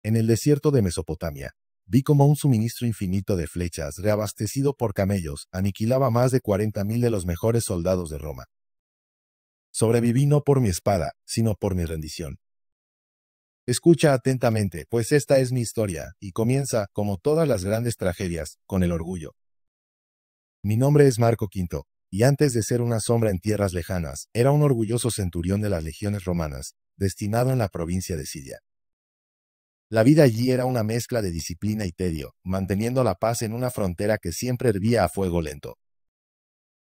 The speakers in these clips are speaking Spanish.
en el desierto de Mesopotamia, vi cómo un suministro infinito de flechas, reabastecido por camellos, aniquilaba más de 40.000 de los mejores soldados de Roma. Sobreviví no por mi espada, sino por mi rendición. Escucha atentamente, pues esta es mi historia, y comienza, como todas las grandes tragedias, con el orgullo. Mi nombre es Marco V, y antes de ser una sombra en tierras lejanas, era un orgulloso centurión de las legiones romanas, destinado en la provincia de Siria. La vida allí era una mezcla de disciplina y tedio, manteniendo la paz en una frontera que siempre hervía a fuego lento.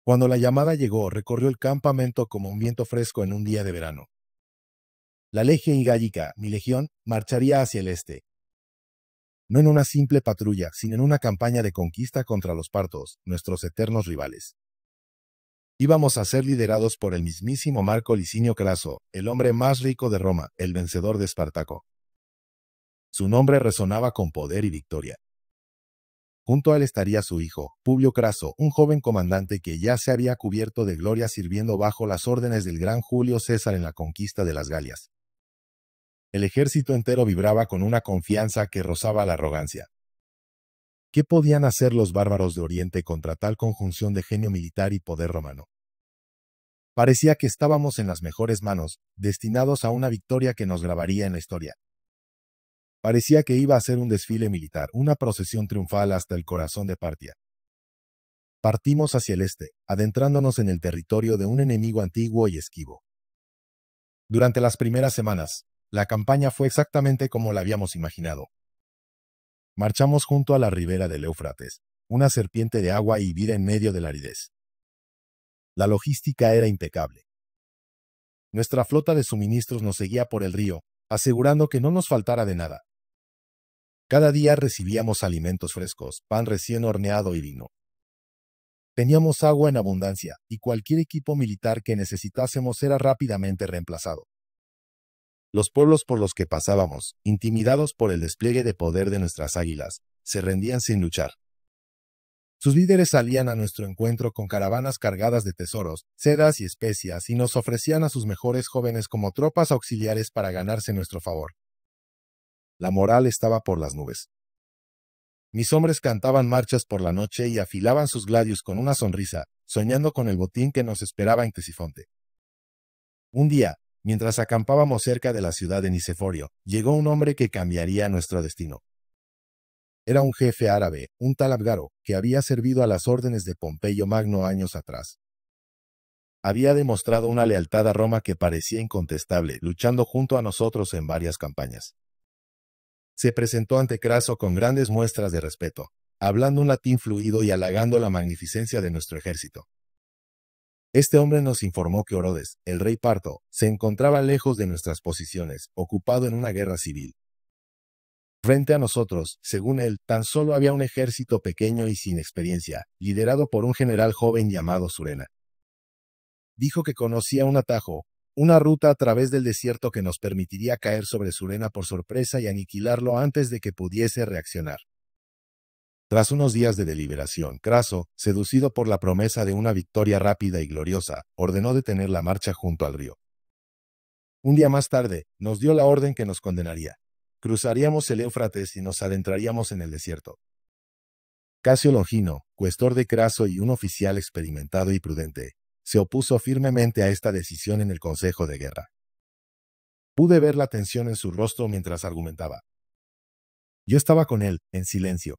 Cuando la llamada llegó, recorrió el campamento como un viento fresco en un día de verano. La Legión Gallica, mi legión, marcharía hacia el este. No en una simple patrulla, sino en una campaña de conquista contra los partos, nuestros eternos rivales. Íbamos a ser liderados por el mismísimo Marco Licinio Craso, el hombre más rico de Roma, el vencedor de Espartaco. Su nombre resonaba con poder y victoria. Junto a él estaría su hijo, Publio Craso, un joven comandante que ya se había cubierto de gloria sirviendo bajo las órdenes del gran Julio César en la conquista de las Galias. El ejército entero vibraba con una confianza que rozaba la arrogancia. ¿Qué podían hacer los bárbaros de Oriente contra tal conjunción de genio militar y poder romano? Parecía que estábamos en las mejores manos, destinados a una victoria que nos grabaría en la historia. Parecía que iba a ser un desfile militar, una procesión triunfal hasta el corazón de Partia. Partimos hacia el este, adentrándonos en el territorio de un enemigo antiguo y esquivo. Durante las primeras semanas, la campaña fue exactamente como la habíamos imaginado. Marchamos junto a la ribera del Éufrates, una serpiente de agua y vida en medio de la aridez. La logística era impecable. Nuestra flota de suministros nos seguía por el río, asegurando que no nos faltara de nada. Cada día recibíamos alimentos frescos, pan recién horneado y vino. Teníamos agua en abundancia, y cualquier equipo militar que necesitásemos era rápidamente reemplazado. Los pueblos por los que pasábamos, intimidados por el despliegue de poder de nuestras águilas, se rendían sin luchar. Sus líderes salían a nuestro encuentro con caravanas cargadas de tesoros, sedas y especias, y nos ofrecían a sus mejores jóvenes como tropas auxiliares para ganarse nuestro favor. La moral estaba por las nubes. Mis hombres cantaban marchas por la noche y afilaban sus gladios con una sonrisa, soñando con el botín que nos esperaba en Ctesifonte. Un día, mientras acampábamos cerca de la ciudad de Niceforio, llegó un hombre que cambiaría nuestro destino. Era un jefe árabe, un tal Abgaro, que había servido a las órdenes de Pompeyo Magno años atrás. Había demostrado una lealtad a Roma que parecía incontestable, luchando junto a nosotros en varias campañas. Se presentó ante Craso con grandes muestras de respeto, hablando un latín fluido y halagando la magnificencia de nuestro ejército. Este hombre nos informó que Orodes, el rey parto, se encontraba lejos de nuestras posiciones, ocupado en una guerra civil. Frente a nosotros, según él, tan solo había un ejército pequeño y sin experiencia, liderado por un general joven llamado Surena. Dijo que conocía un atajo, una ruta a través del desierto que nos permitiría caer sobre Surena por sorpresa y aniquilarlo antes de que pudiese reaccionar. Tras unos días de deliberación, Craso, seducido por la promesa de una victoria rápida y gloriosa, ordenó detener la marcha junto al río. Un día más tarde, nos dio la orden que nos condenaría. Cruzaríamos el Éufrates y nos adentraríamos en el desierto. Casio Longino, cuestor de Craso y un oficial experimentado y prudente, se opuso firmemente a esta decisión en el Consejo de Guerra. Pude ver la tensión en su rostro mientras argumentaba. Yo estaba con él, en silencio.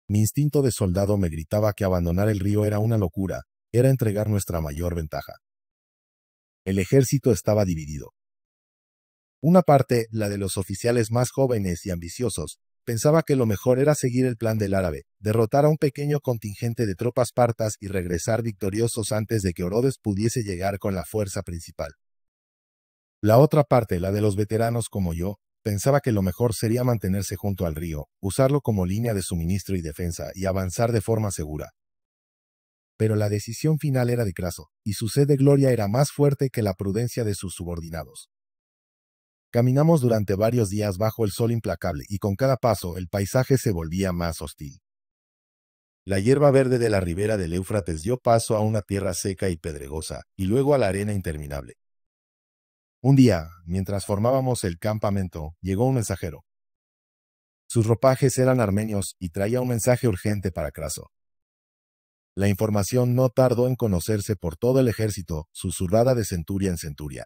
Mi instinto de soldado me gritaba que abandonar el río era una locura, era entregar nuestra mayor ventaja. El ejército estaba dividido. Una parte, la de los oficiales más jóvenes y ambiciosos, pensaba que lo mejor era seguir el plan del árabe, derrotar a un pequeño contingente de tropas partas y regresar victoriosos antes de que Orodes pudiese llegar con la fuerza principal. La otra parte, la de los veteranos como yo, pensaba que lo mejor sería mantenerse junto al río, usarlo como línea de suministro y defensa y avanzar de forma segura. Pero la decisión final era de Craso, y su sed de gloria era más fuerte que la prudencia de sus subordinados. Caminamos durante varios días bajo el sol implacable y con cada paso el paisaje se volvía más hostil. La hierba verde de la ribera del Éufrates dio paso a una tierra seca y pedregosa, y luego a la arena interminable. Un día, mientras formábamos el campamento, llegó un mensajero. Sus ropajes eran armenios y traía un mensaje urgente para Craso. La información no tardó en conocerse por todo el ejército, susurrada de centuria en centuria.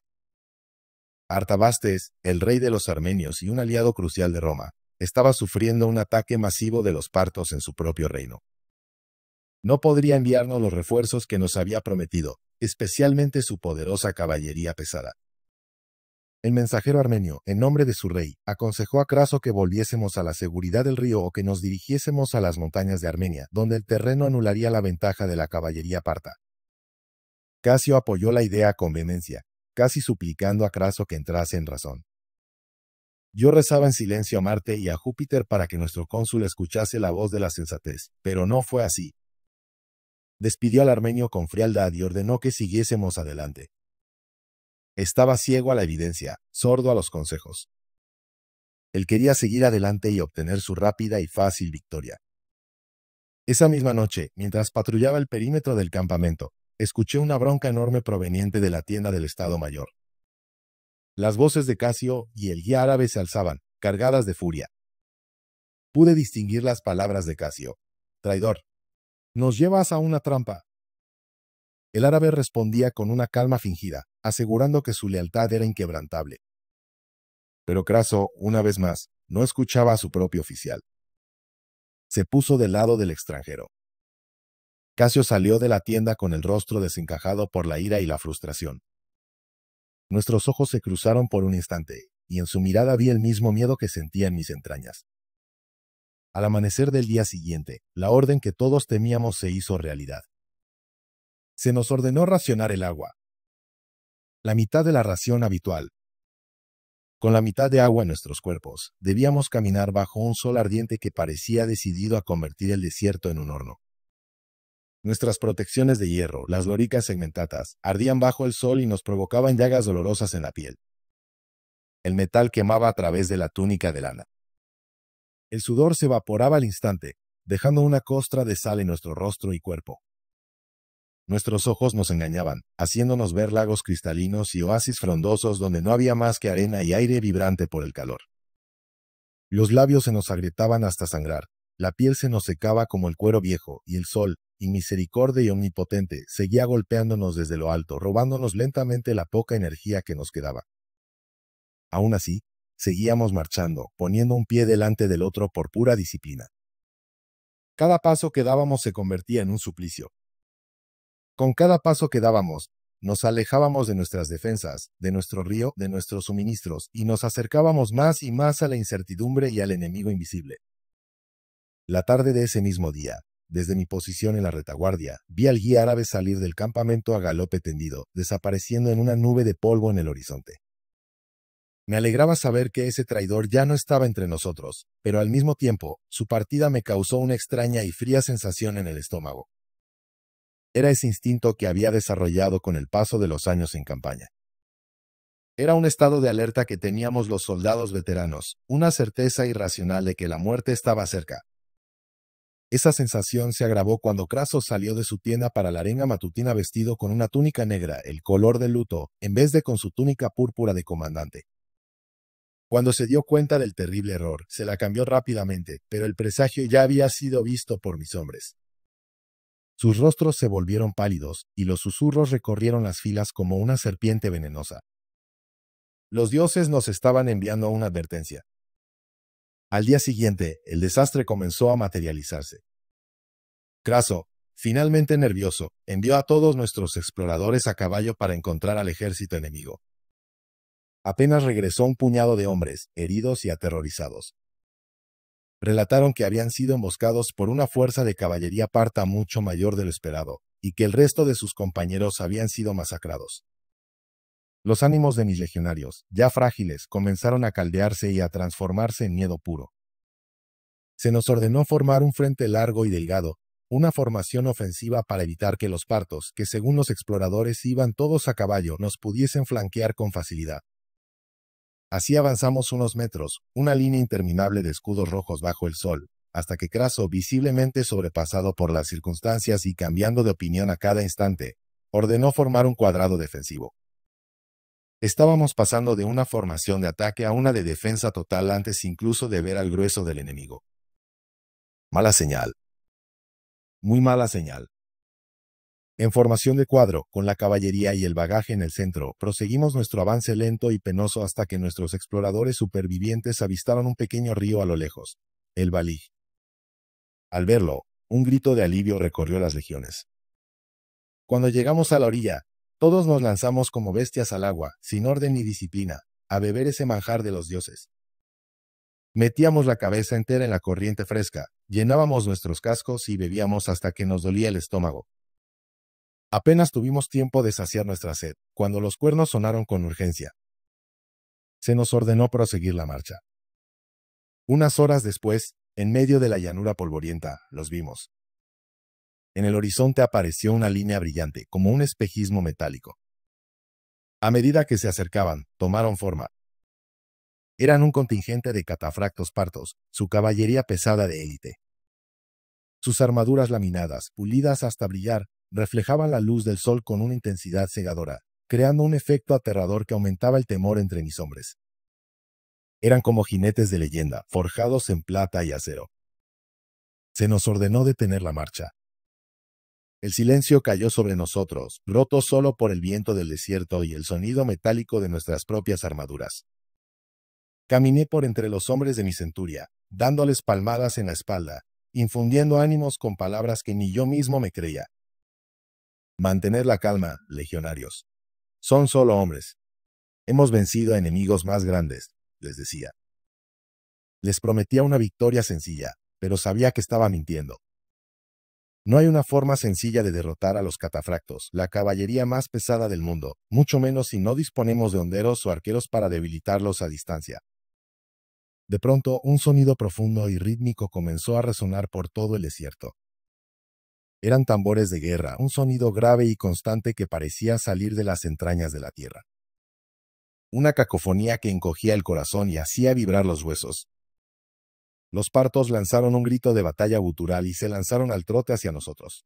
Artabastes, el rey de los armenios y un aliado crucial de Roma, estaba sufriendo un ataque masivo de los partos en su propio reino. No podría enviarnos los refuerzos que nos había prometido, especialmente su poderosa caballería pesada. El mensajero armenio, en nombre de su rey, aconsejó a Craso que volviésemos a la seguridad del río o que nos dirigiésemos a las montañas de Armenia, donde el terreno anularía la ventaja de la caballería parta. Casio apoyó la idea con vehemencia, casi suplicando a Craso que entrase en razón. Yo rezaba en silencio a Marte y a Júpiter para que nuestro cónsul escuchase la voz de la sensatez, pero no fue así. Despidió al armenio con frialdad y ordenó que siguiésemos adelante. Estaba ciego a la evidencia, sordo a los consejos. Él quería seguir adelante y obtener su rápida y fácil victoria. Esa misma noche, mientras patrullaba el perímetro del campamento, escuché una bronca enorme proveniente de la tienda del Estado Mayor. Las voces de Casio y el guía árabe se alzaban, cargadas de furia. Pude distinguir las palabras de Casio. Traidor, nos llevas a una trampa. El árabe respondía con una calma fingida, asegurando que su lealtad era inquebrantable. Pero Craso, una vez más, no escuchaba a su propio oficial. Se puso del lado del extranjero. Casio salió de la tienda con el rostro desencajado por la ira y la frustración. Nuestros ojos se cruzaron por un instante, y en su mirada vi el mismo miedo que sentía en mis entrañas. Al amanecer del día siguiente, la orden que todos temíamos se hizo realidad. Se nos ordenó racionar el agua. La mitad de la ración habitual. Con la mitad de agua en nuestros cuerpos, debíamos caminar bajo un sol ardiente que parecía decidido a convertir el desierto en un horno. Nuestras protecciones de hierro, las lóricas segmentatas, ardían bajo el sol y nos provocaban llagas dolorosas en la piel. El metal quemaba a través de la túnica de lana. El sudor se evaporaba al instante, dejando una costra de sal en nuestro rostro y cuerpo. Nuestros ojos nos engañaban, haciéndonos ver lagos cristalinos y oasis frondosos donde no había más que arena y aire vibrante por el calor. Los labios se nos agrietaban hasta sangrar, la piel se nos secaba como el cuero viejo, y el sol, inmisericordia y omnipotente, seguía golpeándonos desde lo alto, robándonos lentamente la poca energía que nos quedaba. Aún así, seguíamos marchando, poniendo un pie delante del otro por pura disciplina. Cada paso que dábamos se convertía en un suplicio. Con cada paso que dábamos, nos alejábamos de nuestras defensas, de nuestro río, de nuestros suministros, y nos acercábamos más y más a la incertidumbre y al enemigo invisible. La tarde de ese mismo día, desde mi posición en la retaguardia, vi al guía árabe salir del campamento a galope tendido, desapareciendo en una nube de polvo en el horizonte. Me alegraba saber que ese traidor ya no estaba entre nosotros, pero al mismo tiempo, su partida me causó una extraña y fría sensación en el estómago. Era ese instinto que había desarrollado con el paso de los años en campaña. Era un estado de alerta que teníamos los soldados veteranos, una certeza irracional de que la muerte estaba cerca. Esa sensación se agravó cuando Craso salió de su tienda para la arenga matutina vestido con una túnica negra, el color del luto, en vez de con su túnica púrpura de comandante. Cuando se dio cuenta del terrible error, se la cambió rápidamente, pero el presagio ya había sido visto por mis hombres. Sus rostros se volvieron pálidos, y los susurros recorrieron las filas como una serpiente venenosa. Los dioses nos estaban enviando una advertencia. Al día siguiente, el desastre comenzó a materializarse. Craso, finalmente nervioso, envió a todos nuestros exploradores a caballo para encontrar al ejército enemigo. Apenas regresó un puñado de hombres, heridos y aterrorizados. Relataron que habían sido emboscados por una fuerza de caballería parta mucho mayor de lo esperado, y que el resto de sus compañeros habían sido masacrados. Los ánimos de mis legionarios, ya frágiles, comenzaron a caldearse y a transformarse en miedo puro. Se nos ordenó formar un frente largo y delgado, una formación ofensiva para evitar que los partos, que según los exploradores iban todos a caballo, nos pudiesen flanquear con facilidad. Así avanzamos unos metros, una línea interminable de escudos rojos bajo el sol, hasta que Craso, visiblemente sobrepasado por las circunstancias y cambiando de opinión a cada instante, ordenó formar un cuadrado defensivo. Estábamos pasando de una formación de ataque a una de defensa total antes incluso de ver al grueso del enemigo. Mala señal. Muy mala señal. En formación de cuadro, con la caballería y el bagaje en el centro, proseguimos nuestro avance lento y penoso hasta que nuestros exploradores supervivientes avistaron un pequeño río a lo lejos, el Balij. Al verlo, un grito de alivio recorrió las legiones. Cuando llegamos a la orilla, todos nos lanzamos como bestias al agua, sin orden ni disciplina, a beber ese manjar de los dioses. Metíamos la cabeza entera en la corriente fresca, llenábamos nuestros cascos y bebíamos hasta que nos dolía el estómago. Apenas tuvimos tiempo de saciar nuestra sed, cuando los cuernos sonaron con urgencia. Se nos ordenó proseguir la marcha. Unas horas después, en medio de la llanura polvorienta, los vimos. En el horizonte apareció una línea brillante, como un espejismo metálico. A medida que se acercaban, tomaron forma. Eran un contingente de catafractos partos, su caballería pesada de élite. Sus armaduras laminadas, pulidas hasta brillar, reflejaban la luz del sol con una intensidad cegadora, creando un efecto aterrador que aumentaba el temor entre mis hombres. Eran como jinetes de leyenda, forjados en plata y acero. Se nos ordenó detener la marcha. El silencio cayó sobre nosotros, roto solo por el viento del desierto y el sonido metálico de nuestras propias armaduras. Caminé por entre los hombres de mi centuria, dándoles palmadas en la espalda, infundiendo ánimos con palabras que ni yo mismo me creía. Mantened la calma, legionarios. Son solo hombres. Hemos vencido a enemigos más grandes, les decía. Les prometía una victoria sencilla, pero sabía que estaba mintiendo. No hay una forma sencilla de derrotar a los catafractos, la caballería más pesada del mundo, mucho menos si no disponemos de honderos o arqueros para debilitarlos a distancia. De pronto, un sonido profundo y rítmico comenzó a resonar por todo el desierto. Eran tambores de guerra, un sonido grave y constante que parecía salir de las entrañas de la tierra. Una cacofonía que encogía el corazón y hacía vibrar los huesos. Los partos lanzaron un grito de batalla gutural y se lanzaron al trote hacia nosotros.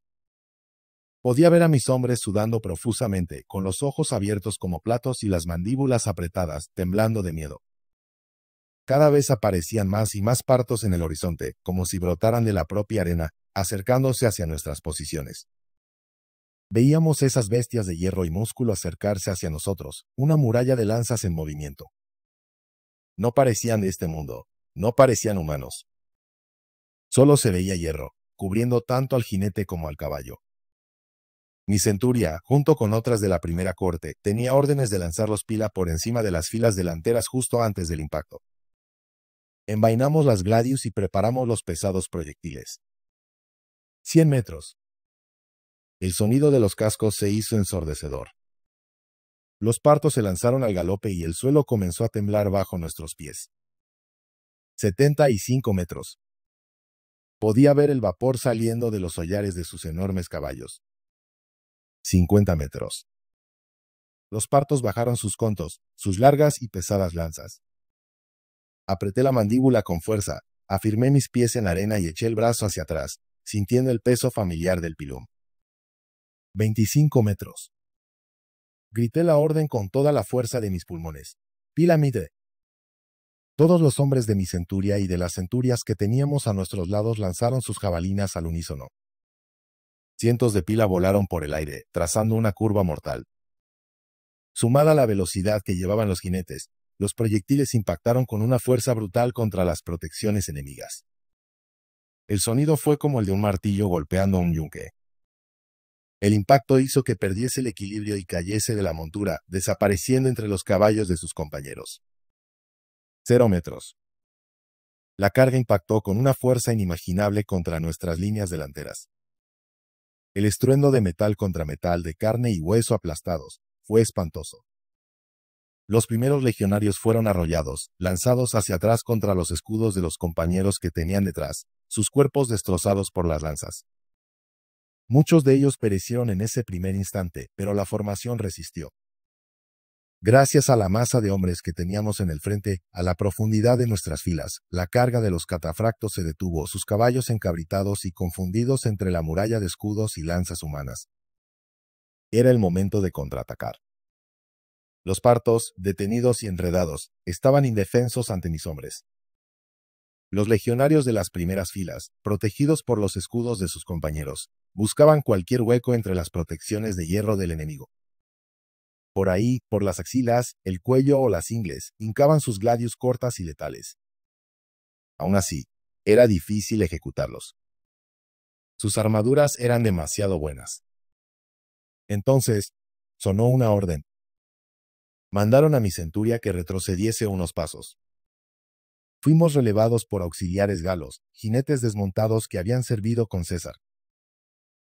Podía ver a mis hombres sudando profusamente, con los ojos abiertos como platos y las mandíbulas apretadas, temblando de miedo. Cada vez aparecían más y más partos en el horizonte, como si brotaran de la propia arena, acercándose hacia nuestras posiciones. Veíamos esas bestias de hierro y músculo acercarse hacia nosotros, una muralla de lanzas en movimiento. No parecían de este mundo, no parecían humanos. Solo se veía hierro, cubriendo tanto al jinete como al caballo. Mi centuria, junto con otras de la primera corte, tenía órdenes de lanzar los pila por encima de las filas delanteras justo antes del impacto. Envainamos las gladius y preparamos los pesados proyectiles. 100 metros. El sonido de los cascos se hizo ensordecedor. Los partos se lanzaron al galope y el suelo comenzó a temblar bajo nuestros pies. 75 metros. Podía ver el vapor saliendo de los hollares de sus enormes caballos. 50 metros. Los partos bajaron sus contos, sus largas y pesadas lanzas. Apreté la mandíbula con fuerza, afirmé mis pies en la arena y eché el brazo hacia atrás, sintiendo el peso familiar del pilum. 25 metros. Grité la orden con toda la fuerza de mis pulmones. Pila mide. Todos los hombres de mi centuria y de las centurias que teníamos a nuestros lados lanzaron sus jabalinas al unísono. Cientos de pila volaron por el aire, trazando una curva mortal. Sumada a la velocidad que llevaban los jinetes, los proyectiles impactaron con una fuerza brutal contra las protecciones enemigas. El sonido fue como el de un martillo golpeando un yunque. El impacto hizo que perdiese el equilibrio y cayese de la montura, desapareciendo entre los caballos de sus compañeros. 0 metros. La carga impactó con una fuerza inimaginable contra nuestras líneas delanteras. El estruendo de metal contra metal, de carne y hueso aplastados, fue espantoso. Los primeros legionarios fueron arrollados, lanzados hacia atrás contra los escudos de los compañeros que tenían detrás, sus cuerpos destrozados por las lanzas. Muchos de ellos perecieron en ese primer instante, pero la formación resistió. Gracias a la masa de hombres que teníamos en el frente, a la profundidad de nuestras filas, la carga de los catafractos se detuvo, sus caballos encabritados y confundidos entre la muralla de escudos y lanzas humanas. Era el momento de contraatacar. Los partos, detenidos y enredados, estaban indefensos ante mis hombres. Los legionarios de las primeras filas, protegidos por los escudos de sus compañeros, buscaban cualquier hueco entre las protecciones de hierro del enemigo. Por ahí, por las axilas, el cuello o las ingles, hincaban sus gladius cortas y letales. Aún así, era difícil ejecutarlos. Sus armaduras eran demasiado buenas. Entonces, sonó una orden. Mandaron a mi centuria que retrocediese unos pasos. Fuimos relevados por auxiliares galos, jinetes desmontados que habían servido con César.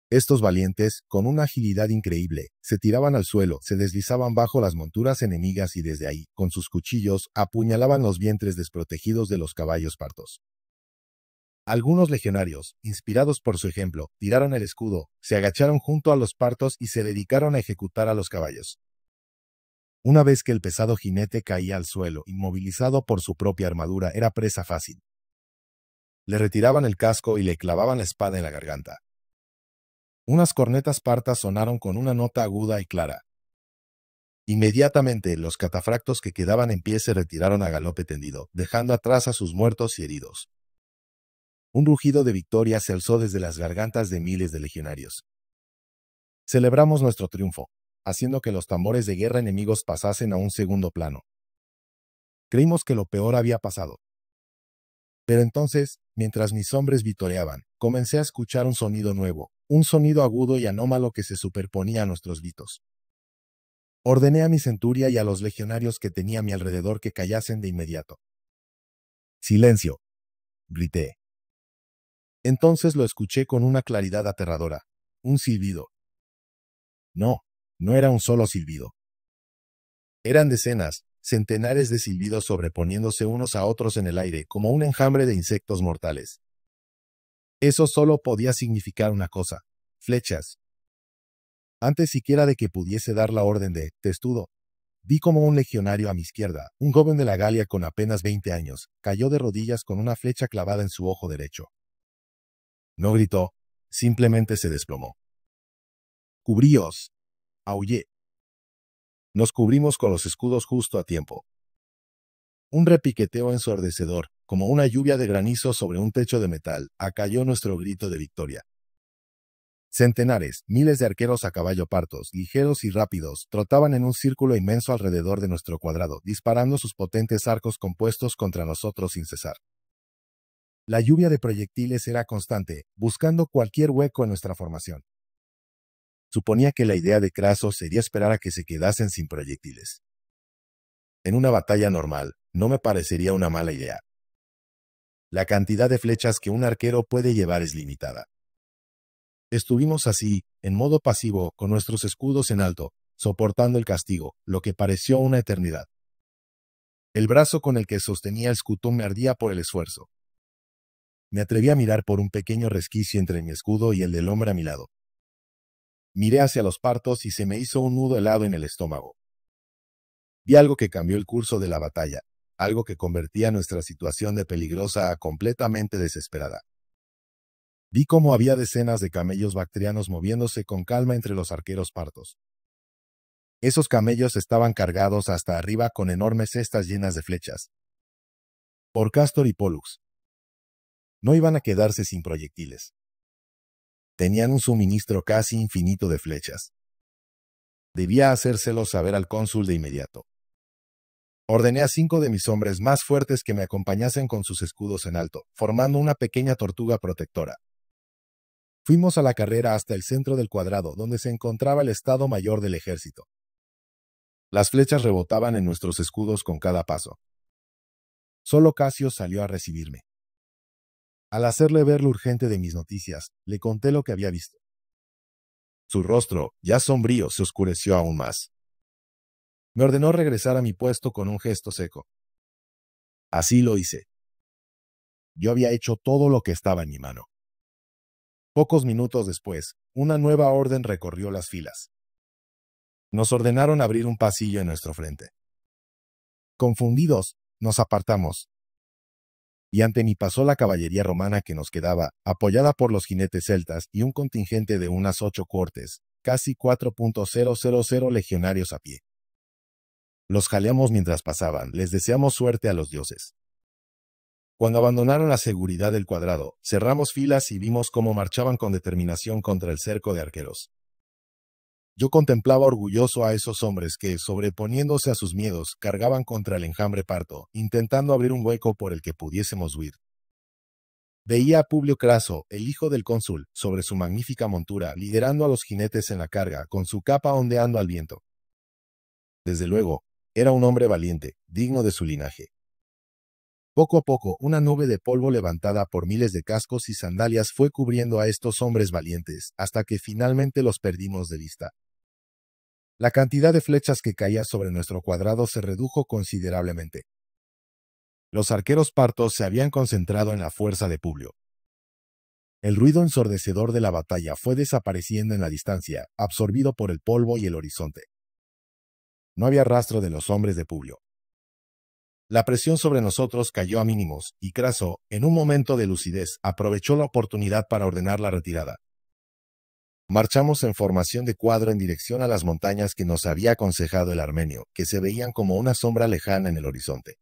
Estos valientes, con una agilidad increíble, se tiraban al suelo, se deslizaban bajo las monturas enemigas y desde ahí, con sus cuchillos, apuñalaban los vientres desprotegidos de los caballos partos. Algunos legionarios, inspirados por su ejemplo, tiraron el escudo, se agacharon junto a los partos y se dedicaron a ejecutar a los caballos. Una vez que el pesado jinete caía al suelo, inmovilizado por su propia armadura, era presa fácil. Le retiraban el casco y le clavaban la espada en la garganta. Unas cornetas partas sonaron con una nota aguda y clara. Inmediatamente, los catafractos que quedaban en pie se retiraron a galope tendido, dejando atrás a sus muertos y heridos. Un rugido de victoria se alzó desde las gargantas de miles de legionarios. Celebramos nuestro triunfo, haciendo que los tambores de guerra enemigos pasasen a un segundo plano. Creímos que lo peor había pasado. Pero entonces, mientras mis hombres vitoreaban, comencé a escuchar un sonido nuevo, un sonido agudo y anómalo que se superponía a nuestros gritos. Ordené a mi centuria y a los legionarios que tenía a mi alrededor que callasen de inmediato. «¡Silencio!», grité. Entonces lo escuché con una claridad aterradora, un silbido. No, no era un solo silbido. Eran decenas, centenares de silbidos sobreponiéndose unos a otros en el aire como un enjambre de insectos mortales. Eso solo podía significar una cosa: flechas. Antes siquiera de que pudiese dar la orden de «testudo», vi como un legionario a mi izquierda, un joven de la Galia con apenas 20 años, cayó de rodillas con una flecha clavada en su ojo derecho. No gritó, simplemente se desplomó. «¡Cubríos!», aullé. Nos cubrimos con los escudos justo a tiempo. Un repiqueteo ensordecedor, como una lluvia de granizo sobre un techo de metal, acalló nuestro grito de victoria. Centenares, miles de arqueros a caballo partos, ligeros y rápidos, trotaban en un círculo inmenso alrededor de nuestro cuadrado, disparando sus potentes arcos compuestos contra nosotros sin cesar. La lluvia de proyectiles era constante, buscando cualquier hueco en nuestra formación. Suponía que la idea de Craso sería esperar a que se quedasen sin proyectiles. En una batalla normal, no me parecería una mala idea. La cantidad de flechas que un arquero puede llevar es limitada. Estuvimos así, en modo pasivo, con nuestros escudos en alto, soportando el castigo, lo que pareció una eternidad. El brazo con el que sostenía el escudo me ardía por el esfuerzo. Me atreví a mirar por un pequeño resquicio entre mi escudo y el del hombre a mi lado. Miré hacia los partos y se me hizo un nudo helado en el estómago. Vi algo que cambió el curso de la batalla, algo que convertía nuestra situación de peligrosa a completamente desesperada. Vi cómo había decenas de camellos bactrianos moviéndose con calma entre los arqueros partos. Esos camellos estaban cargados hasta arriba con enormes cestas llenas de flechas. Por Castor y Pollux. No iban a quedarse sin proyectiles. Tenían un suministro casi infinito de flechas. Debía hacérselo saber al cónsul de inmediato. Ordené a 5 de mis hombres más fuertes que me acompañasen con sus escudos en alto, formando una pequeña tortuga protectora. Fuimos a la carrera hasta el centro del cuadrado, donde se encontraba el Estado Mayor del Ejército. Las flechas rebotaban en nuestros escudos con cada paso. Solo Casio salió a recibirme. Al hacerle ver lo urgente de mis noticias, le conté lo que había visto. Su rostro, ya sombrío, se oscureció aún más. Me ordenó regresar a mi puesto con un gesto seco. Así lo hice. Yo había hecho todo lo que estaba en mi mano. Pocos minutos después, una nueva orden recorrió las filas. Nos ordenaron abrir un pasillo en nuestro frente. Confundidos, nos apartamos. Y ante mí pasó la caballería romana que nos quedaba, apoyada por los jinetes celtas y un contingente de unas 8 cohortes, casi 4,000 legionarios a pie. Los jaleamos mientras pasaban, les deseamos suerte a los dioses. Cuando abandonaron la seguridad del cuadrado, cerramos filas y vimos cómo marchaban con determinación contra el cerco de arqueros. Yo contemplaba orgulloso a esos hombres que, sobreponiéndose a sus miedos, cargaban contra el enjambre parto, intentando abrir un hueco por el que pudiésemos huir. Veía a Publio Craso, el hijo del cónsul, sobre su magnífica montura, liderando a los jinetes en la carga, con su capa ondeando al viento. Desde luego, era un hombre valiente, digno de su linaje. Poco a poco, una nube de polvo levantada por miles de cascos y sandalias fue cubriendo a estos hombres valientes, hasta que finalmente los perdimos de vista. La cantidad de flechas que caía sobre nuestro cuadrado se redujo considerablemente. Los arqueros partos se habían concentrado en la fuerza de Publio. El ruido ensordecedor de la batalla fue desapareciendo en la distancia, absorbido por el polvo y el horizonte. No había rastro de los hombres de Publio. La presión sobre nosotros cayó a mínimos, y Craso, en un momento de lucidez, aprovechó la oportunidad para ordenar la retirada. Marchamos en formación de cuadro en dirección a las montañas que nos había aconsejado el armenio, que se veían como una sombra lejana en el horizonte.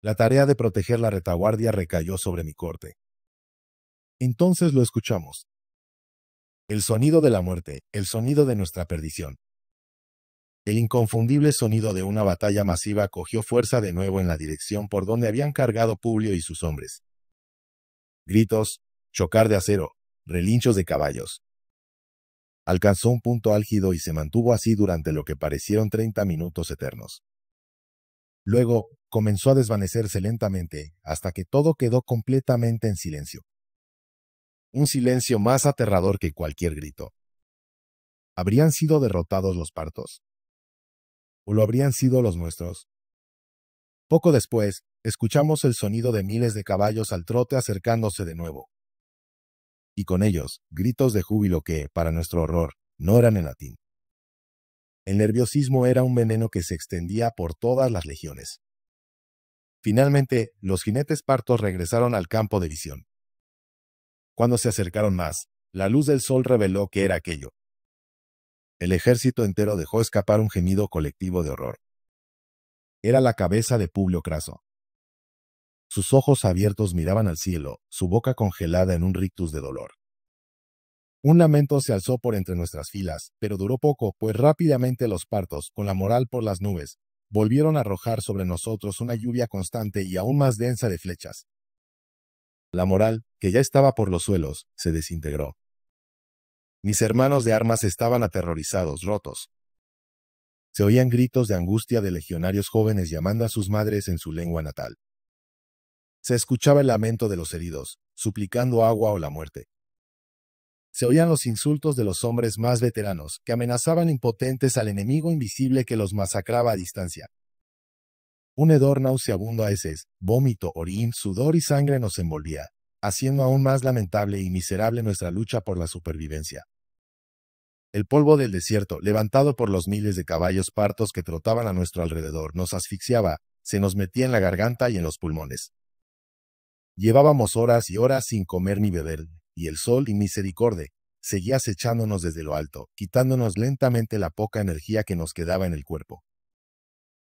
La tarea de proteger la retaguardia recayó sobre mi corte. Entonces lo escuchamos. El sonido de la muerte, el sonido de nuestra perdición. El inconfundible sonido de una batalla masiva cogió fuerza de nuevo en la dirección por donde habían cargado Publio y sus hombres. Gritos, chocar de acero, relinchos de caballos. Alcanzó un punto álgido y se mantuvo así durante lo que parecieron 30 minutos eternos. Luego, comenzó a desvanecerse lentamente hasta que todo quedó completamente en silencio. Un silencio más aterrador que cualquier grito. ¿Habrían sido derrotados los partos? ¿O lo habrían sido los nuestros? Poco después, escuchamos el sonido de miles de caballos al trote acercándose de nuevo. Y con ellos, gritos de júbilo que, para nuestro horror, no eran en latín. El nerviosismo era un veneno que se extendía por todas las legiones. Finalmente, los jinetes partos regresaron al campo de visión. Cuando se acercaron más, la luz del sol reveló qué era aquello. El ejército entero dejó escapar un gemido colectivo de horror. Era la cabeza de Publio Craso. Sus ojos abiertos miraban al cielo, su boca congelada en un rictus de dolor. Un lamento se alzó por entre nuestras filas, pero duró poco, pues rápidamente los partos, con la moral por las nubes, volvieron a arrojar sobre nosotros una lluvia constante y aún más densa de flechas. La moral, que ya estaba por los suelos, se desintegró. Mis hermanos de armas estaban aterrorizados, rotos. Se oían gritos de angustia de legionarios jóvenes llamando a sus madres en su lengua natal. Se escuchaba el lamento de los heridos, suplicando agua o la muerte. Se oían los insultos de los hombres más veteranos, que amenazaban impotentes al enemigo invisible que los masacraba a distancia. Un hedor nauseabundo a heces, vómito, orín, sudor y sangre nos envolvía, haciendo aún más lamentable y miserable nuestra lucha por la supervivencia. El polvo del desierto, levantado por los miles de caballos partos que trotaban a nuestro alrededor, nos asfixiaba, se nos metía en la garganta y en los pulmones. Llevábamos horas y horas sin comer ni beber, y el sol, inmisericorde, seguía acechándonos desde lo alto, quitándonos lentamente la poca energía que nos quedaba en el cuerpo.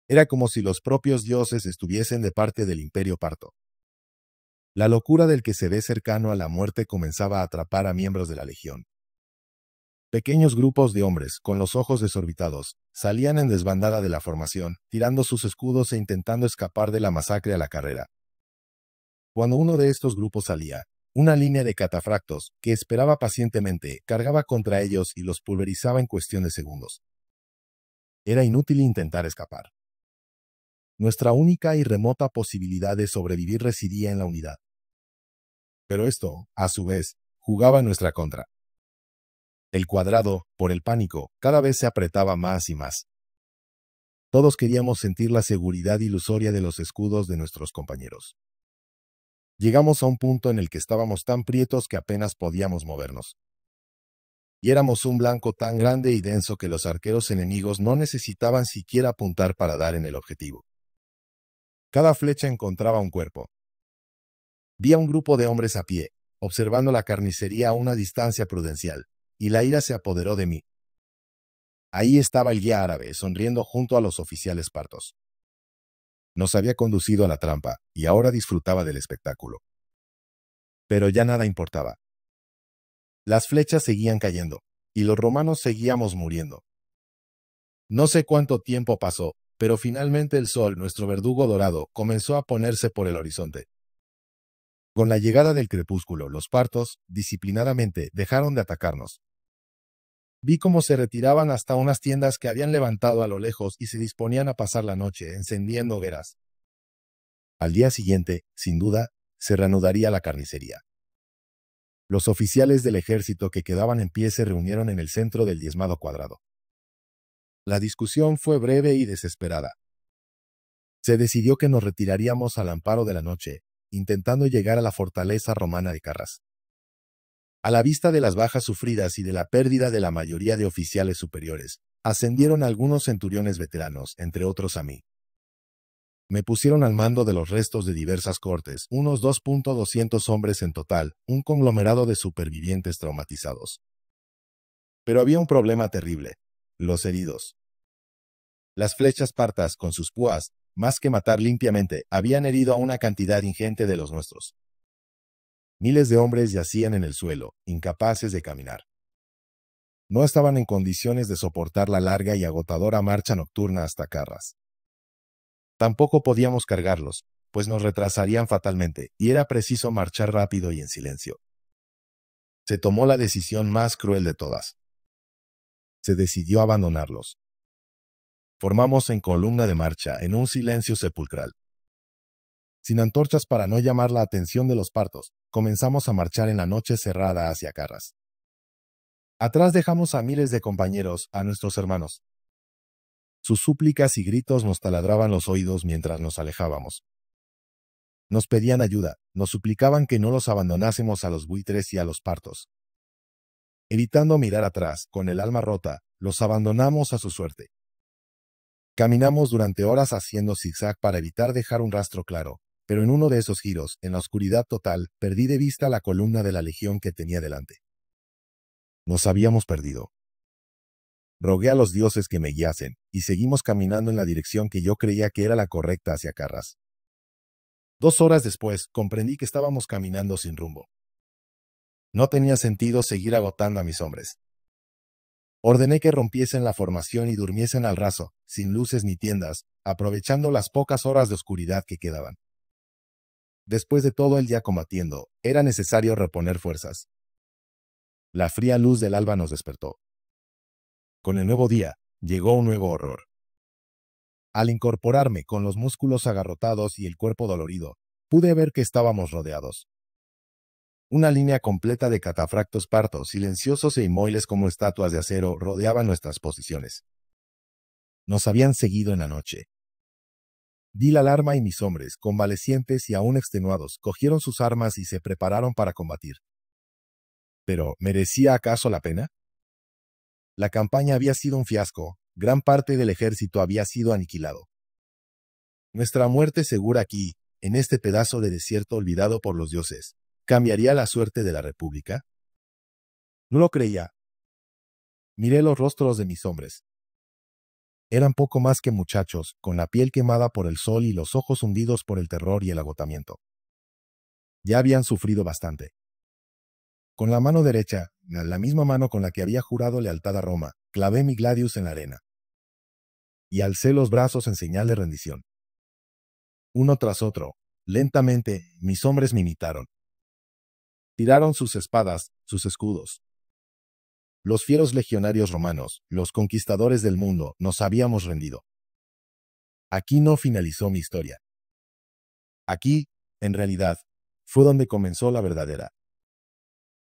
Era como si los propios dioses estuviesen de parte del imperio parto. La locura del que se ve cercano a la muerte comenzaba a atrapar a miembros de la legión. Pequeños grupos de hombres, con los ojos desorbitados, salían en desbandada de la formación, tirando sus escudos e intentando escapar de la masacre a la carrera. Cuando uno de estos grupos salía, una línea de catafractos, que esperaba pacientemente, cargaba contra ellos y los pulverizaba en cuestión de segundos. Era inútil intentar escapar. Nuestra única y remota posibilidad de sobrevivir residía en la unidad. Pero esto, a su vez, jugaba en nuestra contra. El cuadrado, por el pánico, cada vez se apretaba más y más. Todos queríamos sentir la seguridad ilusoria de los escudos de nuestros compañeros. Llegamos a un punto en el que estábamos tan prietos que apenas podíamos movernos. Y éramos un blanco tan grande y denso que los arqueros enemigos no necesitaban siquiera apuntar para dar en el objetivo. Cada flecha encontraba un cuerpo. Vi a un grupo de hombres a pie, observando la carnicería a una distancia prudencial, y la ira se apoderó de mí. Ahí estaba el guía árabe, sonriendo junto a los oficiales partos. Nos había conducido a la trampa, y ahora disfrutaba del espectáculo. Pero ya nada importaba. Las flechas seguían cayendo, y los romanos seguíamos muriendo. No sé cuánto tiempo pasó, pero finalmente el sol, nuestro verdugo dorado, comenzó a ponerse por el horizonte. Con la llegada del crepúsculo, los partos, disciplinadamente, dejaron de atacarnos. Vi cómo se retiraban hasta unas tiendas que habían levantado a lo lejos y se disponían a pasar la noche, encendiendo hogueras. Al día siguiente, sin duda, se reanudaría la carnicería. Los oficiales del ejército que quedaban en pie se reunieron en el centro del diezmado cuadrado. La discusión fue breve y desesperada. Se decidió que nos retiraríamos al amparo de la noche, intentando llegar a la fortaleza romana de Carras. A la vista de las bajas sufridas y de la pérdida de la mayoría de oficiales superiores, ascendieron algunos centuriones veteranos, entre otros a mí. Me pusieron al mando de los restos de diversas cortes, unos 2.200 hombres en total, un conglomerado de supervivientes traumatizados. Pero había un problema terrible: los heridos. Las flechas partas, con sus púas, más que matar limpiamente, habían herido a una cantidad ingente de los nuestros. Miles de hombres yacían en el suelo, incapaces de caminar. No estaban en condiciones de soportar la larga y agotadora marcha nocturna hasta Carras. Tampoco podíamos cargarlos, pues nos retrasarían fatalmente, y era preciso marchar rápido y en silencio. Se tomó la decisión más cruel de todas. Se decidió abandonarlos. Formamos en columna de marcha, en un silencio sepulcral. Sin antorchas para no llamar la atención de los partos, comenzamos a marchar en la noche cerrada hacia Carras. Atrás dejamos a miles de compañeros, a nuestros hermanos. Sus súplicas y gritos nos taladraban los oídos mientras nos alejábamos. Nos pedían ayuda, nos suplicaban que no los abandonásemos a los buitres y a los partos. Evitando mirar atrás, con el alma rota, los abandonamos a su suerte. Caminamos durante horas haciendo zigzag para evitar dejar un rastro claro, pero en uno de esos giros, en la oscuridad total, perdí de vista la columna de la legión que tenía delante. Nos habíamos perdido. Rogué a los dioses que me guiasen, y seguimos caminando en la dirección que yo creía que era la correcta hacia Carras. 2 horas después, comprendí que estábamos caminando sin rumbo. No tenía sentido seguir agotando a mis hombres. Ordené que rompiesen la formación y durmiesen al raso, sin luces ni tiendas, aprovechando las pocas horas de oscuridad que quedaban. Después de todo el día combatiendo, era necesario reponer fuerzas. La fría luz del alba nos despertó. Con el nuevo día, llegó un nuevo horror. Al incorporarme con los músculos agarrotados y el cuerpo dolorido, pude ver que estábamos rodeados. Una línea completa de catafractos partos, silenciosos e inmóviles como estatuas de acero, rodeaban nuestras posiciones. Nos habían seguido en la noche. Di la alarma y mis hombres, convalecientes y aún extenuados, cogieron sus armas y se prepararon para combatir. ¿Pero merecía acaso la pena? La campaña había sido un fiasco, gran parte del ejército había sido aniquilado. Nuestra muerte segura aquí, en este pedazo de desierto olvidado por los dioses, ¿cambiaría la suerte de la república? No lo creía. Miré los rostros de mis hombres. Eran poco más que muchachos, con la piel quemada por el sol y los ojos hundidos por el terror y el agotamiento. Ya habían sufrido bastante. Con la mano derecha, la misma mano con la que había jurado lealtad a Roma, clavé mi gladius en la arena. Y alcé los brazos en señal de rendición. Uno tras otro, lentamente, mis hombres me imitaron. Tiraron sus espadas, sus escudos. Los fieros legionarios romanos, los conquistadores del mundo, nos habíamos rendido. Aquí no finalizó mi historia. Aquí, en realidad, fue donde comenzó la verdadera.